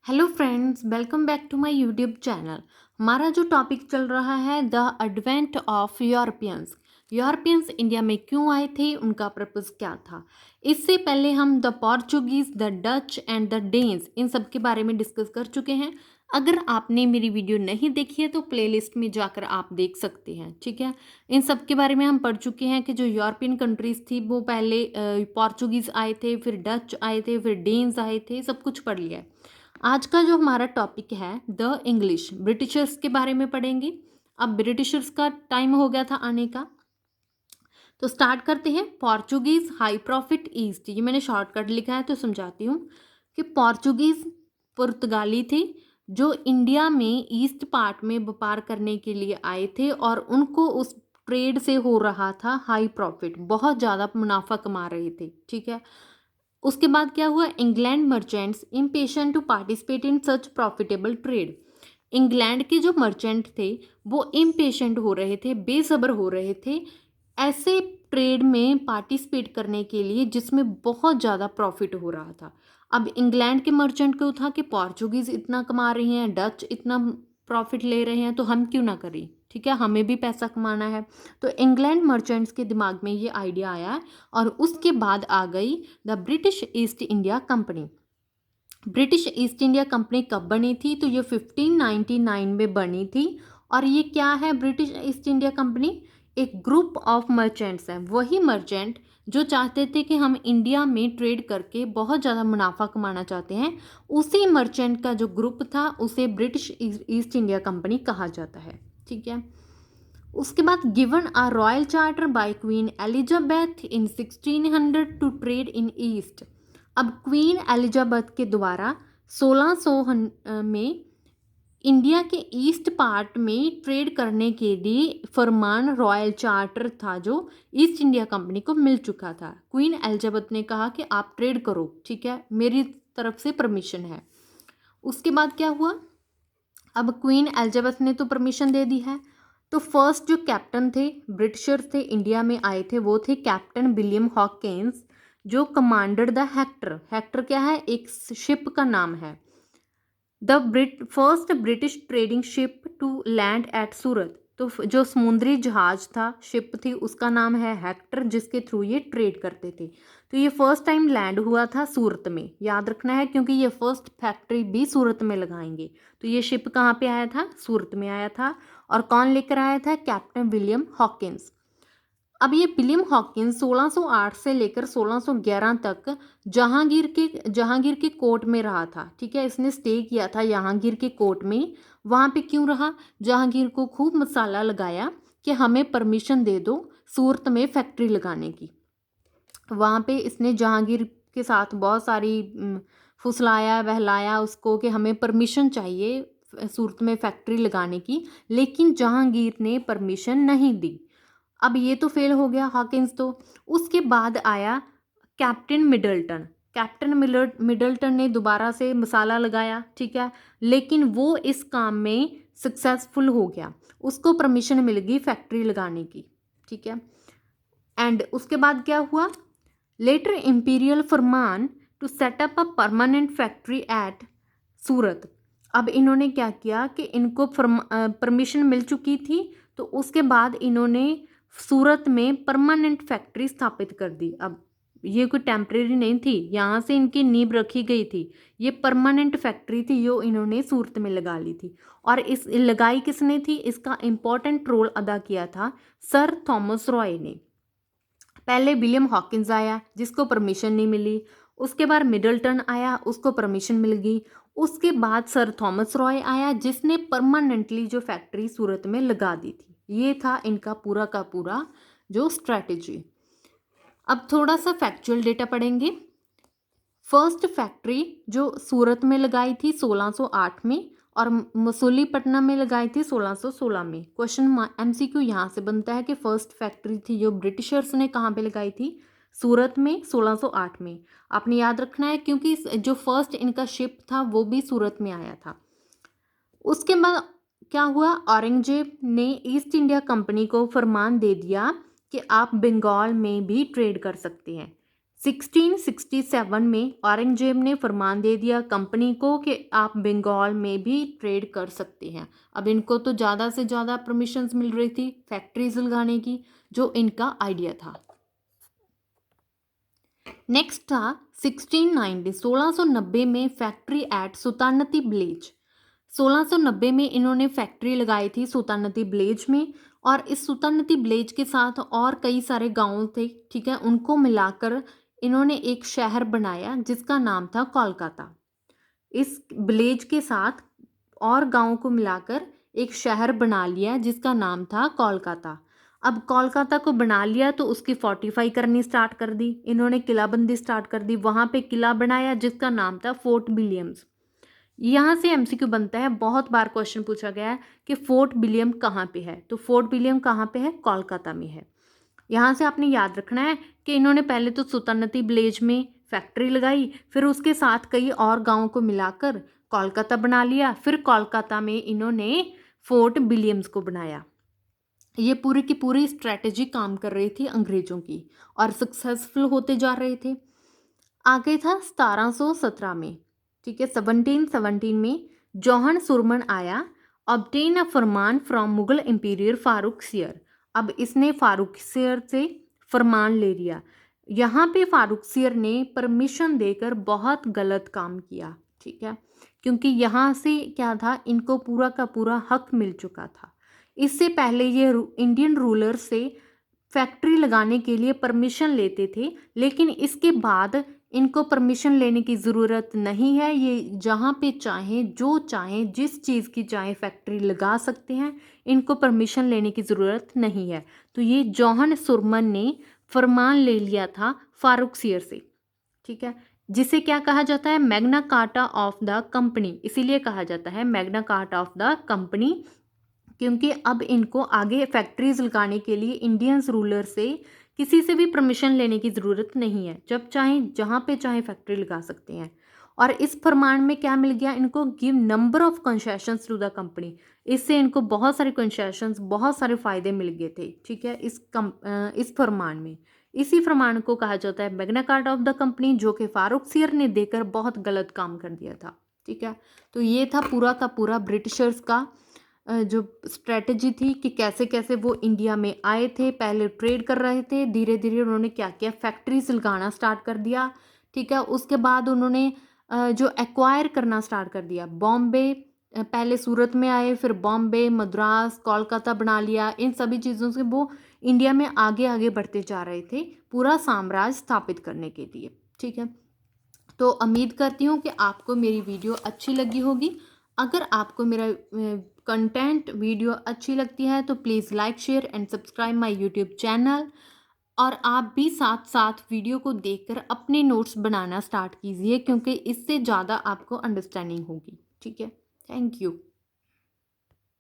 Hello friends, welcome back to my YouTube channel. हमारा जो topic चल रहा है the advent of Europeans. Europeans India में क्यों आए थे, उनका पर्पस क्या था। इससे पहले हम the Portuguese, the Dutch and the Danes इन सब के बारे में डिस्कस कर चुके हैं। अगर आपने मेरी वीडियो नहीं देखी है तो प्लेलिस्ट में जाकर आप देख सकते हैं। ठीक है, इन सब के बारे में हम पढ़ चुके हैं कि जो यूरोपियन कंट्रीज थी वो पहले पोर्चुगीज आए थे, फिर डच आए थे, फिर डेन्स आए थे, सब कुछ पढ़ लिया है। आज का जो हमारा टॉपिक है द इंग्लिश, ब्रिटिशर्स के बारे में पढ़ेंगे। अब ब्रिटिशर्स का टाइम हो गया था आने का, तो स्टार्ट करते हैं। पोर्चुगीज हाई प्रॉफिट ईस्ट, ये मैंने शॉर्टकट लिखा है तो समझाती हूँ कि पोर्चुगीज पुर्तगाली थे जो इंडिया में ईस्ट पार्ट में व्यापार करने के लिए आए थे और उनको उस ट्रेड से हो रहा था हाई प्रॉफिट, बहुत ज़्यादा मुनाफा कमा रहे थे। ठीक है, उसके बाद क्या हुआ, England merchants impatient to participate in such profitable trade. England के जो मर्चेंट थे वो इम्पेशेंट हो रहे थे, बेसब्र हो रहे थे ऐसे ट्रेड में पार्टिसिपेट करने के लिए जिसमें बहुत ज़्यादा प्रॉफिट हो रहा था। अब इंग्लैंड के मर्चेंट को था कि पोर्चुगीज़ इतना कमा रहे हैं, डच इतना प्रॉफिट ले रहे हैं, तो हम क्यों ना करें। ठीक है, हमें भी पैसा कमाना है। तो इंग्लैंड मर्चेंट्स के दिमाग में ये आइडिया आया और उसके बाद आ गई the British east India company. British east India company कब बनी थी, तो ये 1599 में बनी थी। और ये क्या है ब्रिटिश ईस्ट इंडिया कंपनी, एक ग्रुप ऑफ मर्चेंट्स हैं। वही मर्चेंट जो चाहते थे कि हम इंडिया में ट्रेड करके बहुत ज़्यादा मुनाफा कमाना चाहते हैं, उसी मर्चेंट का जो ग्रुप था उसे ब्रिटिश ईस्ट इंडिया कंपनी कहा जाता है। ठीक है, उसके बाद given a royal charter by Queen Elizabeth in 1600 to trade in east. अब क्वीन एलिजाबेथ के द्वारा 1600 में इंडिया के ईस्ट पार्ट में ट्रेड करने के लिए फरमान, रॉयल चार्टर था जो ईस्ट इंडिया कंपनी को मिल चुका था। क्वीन एलिजाबेथ ने कहा कि आप ट्रेड करो, ठीक है, मेरी तरफ से परमिशन है। उसके बाद क्या हुआ, अब क्वीन एलिजाबेथ ने तो परमिशन दे दी है, तो फर्स्ट जो कैप्टन थे ब्रिटिशर्स थे इंडिया में आए थे वो थे कैप्टन विलियम हॉकिंस, जो कमांडर द हेक्टर। हेक्टर क्या है, एक शिप का नाम है। The first British trading ship to land at Surat, तो जो समुद्री जहाज था, शिप थी, उसका नाम है हेक्टर, जिसके थ्रू ये ट्रेड करते थे। तो ये फर्स्ट टाइम लैंड हुआ था सूरत में, याद रखना है, क्योंकि ये फर्स्ट फैक्ट्री भी सूरत में लगाएंगे। तो ये शिप कहाँ पे आया था, सूरत में आया था। और कौन लेकर आया था, कैप्टन विलियम हॉकिंस। अब ये विलियम हॉकिंस 1608 से लेकर 1611 तक जहांगीर के कोर्ट में रहा था। ठीक है, इसने स्टे किया था जहांगीर के कोर्ट में। वहाँ पे क्यों रहा, जहांगीर को खूब मसाला लगाया कि हमें परमिशन दे दो सूरत में फैक्ट्री लगाने की। वहाँ पे इसने जहांगीर के साथ बहुत सारी फुसलाया बहलाया उसको कि हमें परमिशन चाहिए सूरत में फैक्ट्री लगाने की, लेकिन जहांगीर ने परमिशन नहीं दी। अब ये तो फेल हो गया हॉकिंस तो। उसके बाद आया कैप्टन मिडल्टन। मिडल्टन ने दोबारा से मसाला लगाया, ठीक है, लेकिन वो इस काम में सक्सेसफुल हो गया, उसको परमिशन मिल गई फैक्ट्री लगाने की। ठीक है, एंड उसके बाद क्या हुआ, लेटर इंपीरियल फरमान to set up a permanent factory at Surat. अब इन्होंने क्या किया कि इनको परमिशन मिल चुकी थी, तो उसके बाद इन्होंने सूरत में परमानेंट फैक्ट्री स्थापित कर दी। अब ये कोई टेम्परेरी नहीं थी, यहाँ से इनकी नींव रखी गई थी, ये परमानेंट फैक्ट्री थी जो इन्होंने सूरत में लगा ली थी। और इस लगाई किसने थी, इसका इम्पोर्टेंट रोल अदा किया था सर थॉमस रॉय ने। पहले विलियम हॉकिंस आया जिसको परमिशन नहीं मिली, उसके बाद मिडल्टन आया, उसको परमिशन मिल गई, उसके बाद सर थॉमस रॉय आया जिसने परमानेंटली जो फैक्ट्री सूरत में लगा दी थी। ये था इनका पूरा का पूरा जो स्ट्रैटेजी। अब थोड़ा सा फैक्चुअल डेटा पढ़ेंगे। फर्स्ट फैक्ट्री जो सूरत में लगाई थी 1608 में और मसूलीपट्टनम में लगाई थी 1616 में। क्वेश्चन एमसीक्यू यहाँ से बनता है कि फर्स्ट फैक्ट्री थी जो ब्रिटिशर्स ने कहाँ पे लगाई थी, सूरत में 1608 में। आपने याद रखना है क्योंकि जो फर्स्ट इनका शिप था वो भी सूरत में आया था। उसके बाद क्या हुआ, औरंगजेब ने ईस्ट इंडिया कंपनी को फरमान दे दिया कि आप बंगाल में भी ट्रेड कर सकते हैं। 1667 में औरंगजेब ने फरमान दे दिया कंपनी को कि आप बंगाल में भी ट्रेड कर सकते हैं। अब इनको तो ज़्यादा से ज़्यादा परमिशंस मिल रही थी फैक्ट्रीज लगाने की, जो इनका आइडिया था। नेक्स्ट था 1690 में फैक्ट्री एट सुल्तानती विलेज। 1690 में इन्होंने फैक्ट्री लगाई थी सुल्तानती विलेज में, और इस सुल्तानती विलेज के साथ और कई सारे गांव थे, ठीक है, उनको मिलाकर इन्होंने एक शहर बनाया जिसका नाम था कोलकाता। इस विलेज के साथ और गांव को मिलाकर एक शहर बना लिया जिसका नाम था कोलकाता। अब कोलकाता को बना लिया तो उसकी फोर्टिफाई करनी स्टार्ट कर दी इन्होंने, किलाबंदी स्टार्ट कर दी। वहाँ पे किला बनाया जिसका नाम था फोर्ट विलियम्स। यहाँ से एमसीक्यू बनता है, बहुत बार क्वेश्चन पूछा गया है कि फोर्ट विलियम कहाँ पे है, तो फोर्ट विलियम कहाँ पे है, कोलकाता में है। यहाँ से आपने याद रखना है कि इन्होंने पहले तो सुल्तानती विलेज में फैक्ट्री लगाई, फिर उसके साथ कई और गांवों को मिलाकर कोलकाता बना लिया, फिर कोलकाता में इन्होंने फोर्ट विलियम्स को बनाया। ये पूरी की पूरी स्ट्रैटेजी काम कर रही थी अंग्रेजों की और सक्सेसफुल होते जा रहे थे। आगे था 1717 में, ठीक है, 1717 में जौहन सुरमन आया, ऑब्टेन अ फरमान from Mughal emperor Farrukhsiyar. अब इसने फारूक सियर से फरमान ले लिया। यहाँ पे फारूक सियर ने परमिशन देकर बहुत गलत काम किया, ठीक है, क्योंकि यहाँ से क्या था, इनको पूरा का पूरा हक मिल चुका था। इससे पहले ये इंडियन रूलर से फैक्ट्री लगाने के लिए परमिशन लेते थे, लेकिन इसके बाद इनको परमिशन लेने की ज़रूरत नहीं है। ये जहाँ पे चाहें, जो चाहें, जिस चीज़ की चाहें फैक्ट्री लगा सकते हैं, इनको परमिशन लेने की ज़रूरत नहीं है। तो ये जौहन सुरमन ने फरमान ले लिया था फारूक सियर से, ठीक है, जिसे क्या कहा जाता है, Magna carta of the company. इसीलिए कहा जाता है Magna carta of the company, क्योंकि अब इनको आगे फैक्ट्रीज लगाने के लिए इंडियंस रूलर से किसी से भी परमिशन लेने की ज़रूरत नहीं है। जब चाहें, जहाँ पे चाहें फैक्ट्री लगा सकते हैं। और इस फरमान में क्या मिल गया इनको, give number of concessions to the company. इससे इनको बहुत सारे कंसेशंस, बहुत सारे फ़ायदे मिल गए थे, ठीक है, इस फरमान में। इसी फरमान को कहा जाता है Magna carta of the company, जो कि फारूक सियर ने देकर बहुत गलत काम कर दिया था, ठीक है। तो ये था पूरा का पूरा ब्रिटिशर्स का जो स्ट्रेटजी थी कि कैसे कैसे वो इंडिया में आए थे। पहले ट्रेड कर रहे थे, धीरे धीरे उन्होंने क्या किया, फैक्ट्रीज लगाना स्टार्ट कर दिया, ठीक है। उसके बाद उन्होंने जो एक्वायर करना स्टार्ट कर दिया, बॉम्बे, पहले सूरत में आए, फिर बॉम्बे, मद्रास, कोलकाता बना लिया। इन सभी चीज़ों से वो इंडिया में आगे आगे बढ़ते जा रहे थे पूरा साम्राज्य स्थापित करने के लिए, ठीक है। तो उम्मीद करती हूँ कि आपको मेरी वीडियो अच्छी लगी होगी। अगर आपको मेरा कंटेंट वीडियो अच्छी लगती है तो please like, share and subscribe my YouTube channel. और आप भी साथ साथ वीडियो को देखकर अपने नोट्स बनाना स्टार्ट कीजिए, क्योंकि इससे ज़्यादा आपको अंडरस्टैंडिंग होगी, ठीक है। Thank you.